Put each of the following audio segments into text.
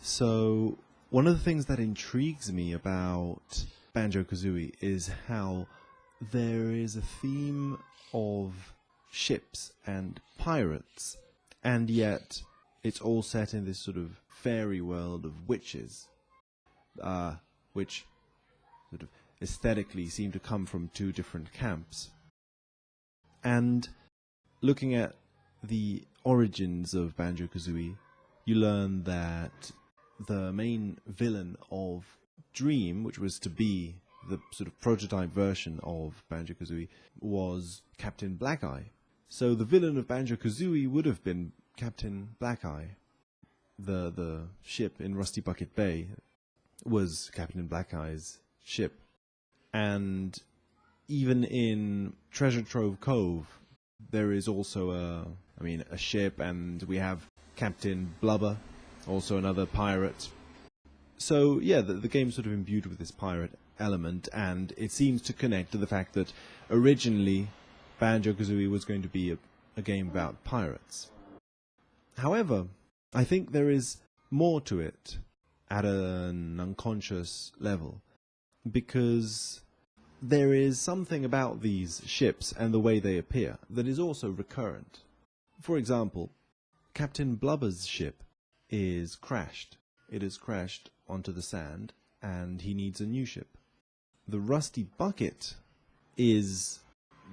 So, one of the things that intrigues me about Banjo-Kazooie is how there is a theme of ships and pirates, and yet it's all set in this sort of fairy world of witches, which sort of aesthetically seem to come from two different camps. And looking at the origins of Banjo-Kazooie, you learn that the main villain of Dream, which was to be the sort of prototype version of Banjo-Kazooie, was Captain Black-Eye. So the villain of Banjo-Kazooie would have been Captain Black-Eye. The ship in Rusty Bucket Bay was Captain Black-Eye's ship. And even in Treasure Trove Cove, there is also a ship, and we have Captain Blubber, also another pirate. So yeah, the game's sort of imbued with this pirate element, and it seems to connect to the fact that originally Banjo-Kazooie was going to be a game about pirates. However, I think there is more to it at an unconscious level, because there is something about these ships and the way they appear that is also recurrent. For example, Captain Blubber's ship is crashed. It is crashed onto the sand, and he needs a new ship. The Rusty Bucket is,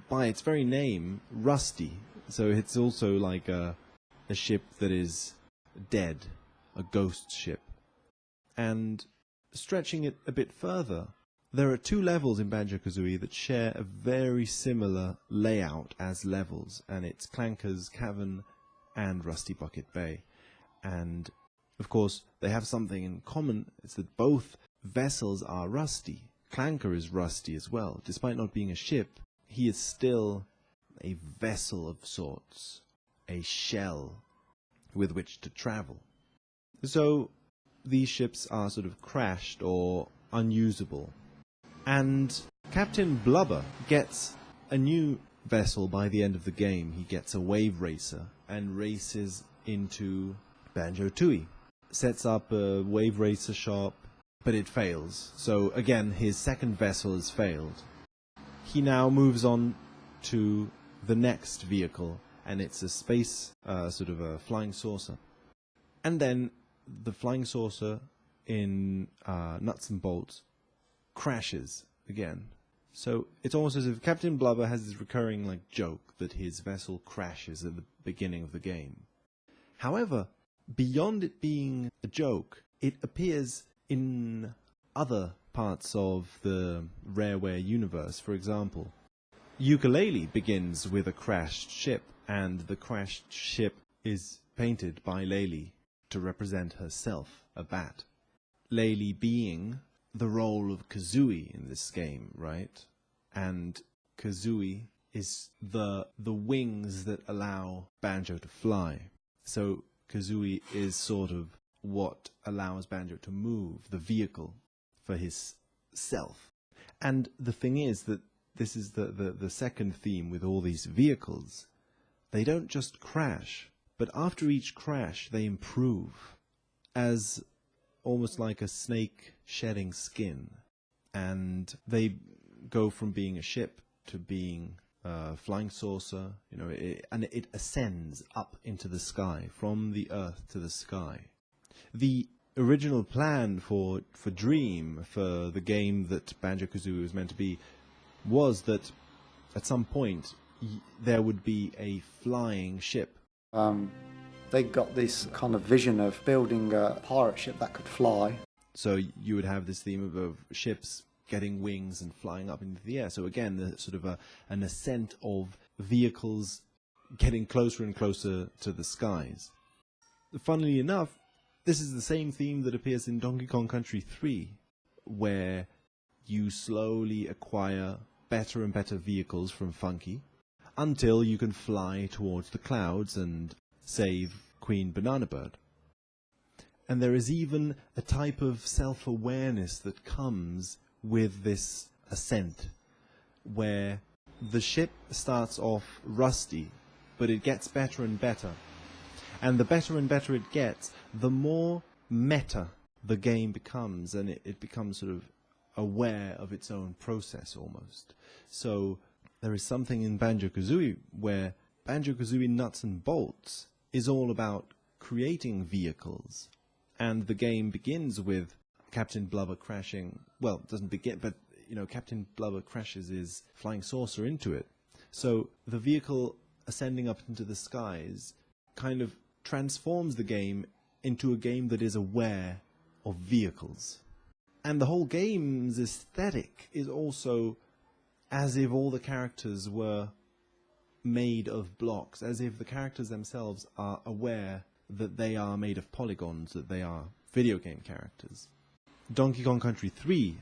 by its very name, rusty. So it's also like a ship that is dead, a ghost ship. And stretching it a bit further, there are two levels in Banjo-Kazooie that share a very similar layout as levels, and it's Clanker's Cavern and Rusty Bucket Bay. And of course, they have something in common. It's that both vessels are rusty. Clanker is rusty as well. Despite not being a ship, he is still a vessel of sorts, a shell with which to travel. So these ships are sort of crashed or unusable. And Captain Blubber gets a new vessel by the end of the game. He gets a wave racer and races into Banjo-Tooie. Sets up a wave racer shop, but it fails. So again, his second vessel has failed. He now moves on to the next vehicle, and it's a space, sort of a flying saucer. And then the flying saucer in Nuts and Bolts crashes again. So it's almost as if Captain Blubber has this recurring joke that his vessel crashes at the beginning of the game. However, beyond it being a joke, it appears in other parts of the Rareware universe. For example, Yooka-Laylee begins with a crashed ship, and the crashed ship is painted by Laylee to represent herself, a bat. Laylee being the role of Kazooie in this game, right? And Kazooie is the wings that allow Banjo to fly. So Kazooie is sort of what allows Banjo to move, the vehicle for his self. And the thing is that this is the second theme with all these vehicles. They don't just crash, but after each crash they improve, as almost like a snake shedding skin. And they go from being a ship to being a flying saucer, and it ascends up into the sky, from the earth to the sky. The original plan for Dream, for the game that Banjo-Kazooie was meant to be, was that at some point there would be a flying ship. They got this kind of vision of building a pirate ship that could fly. So you would have this theme of ships getting wings and flying up into the air. So again, the sort of an ascent of vehicles getting closer and closer to the skies. Funnily enough, this is the same theme that appears in Donkey Kong Country 3, where you slowly acquire better and better vehicles from Funky until you can fly towards the clouds and save Queen Banana Bird. And there is even a type of self-awareness that comes with this ascent, where the ship starts off rusty, but it gets better and better. And the better and better it gets, the more meta the game becomes, and it becomes sort of aware of its own process almost. So there is something in Banjo-Kazooie where Banjo-Kazooie Nuts and Bolts is all about creating vehicles, and the game begins with Captain Blubber crashing. Well, it doesn't begin, but Captain Blubber crashes his flying saucer into it. So the vehicle ascending up into the skies kind of transforms the game into a game that is aware of vehicles. And the whole game's aesthetic is also as if all the characters were made of blocks, as if the characters themselves are aware that they are made of polygons, that they are video game characters. Donkey Kong Country 3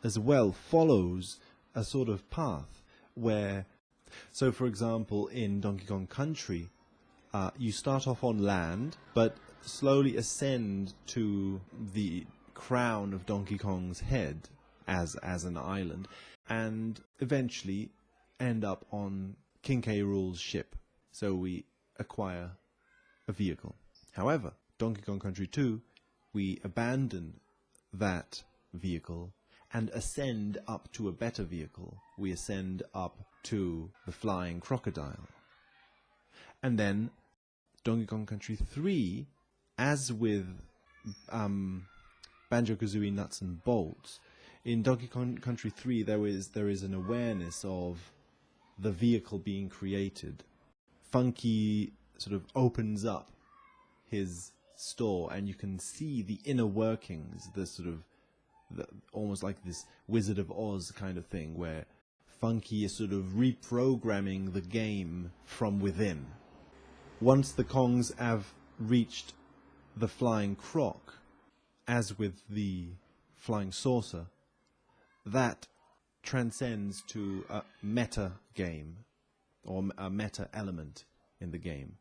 as well follows a sort of path where, so for example, in Donkey Kong Country, you start off on land, but slowly ascend to the crown of Donkey Kong's head as an island, and eventually end up on King K. Rool's ship. So we acquire a vehicle. However, Donkey Kong Country 2, we abandon that vehicle and ascend up to a better vehicle. We ascend up to the flying crocodile. And then Donkey Kong Country 3, as with Banjo-Kazooie Nuts and Bolts, in Donkey Kong Country 3 there is an awareness of the vehicle being created. Funky sort of opens up his store, and you can see the inner workings, almost like this Wizard of Oz kind of thing, where Funky is sort of reprogramming the game from within. Once the Kongs have reached the flying croc, as with the flying saucer, that transcends to a meta game, or a meta element in the game.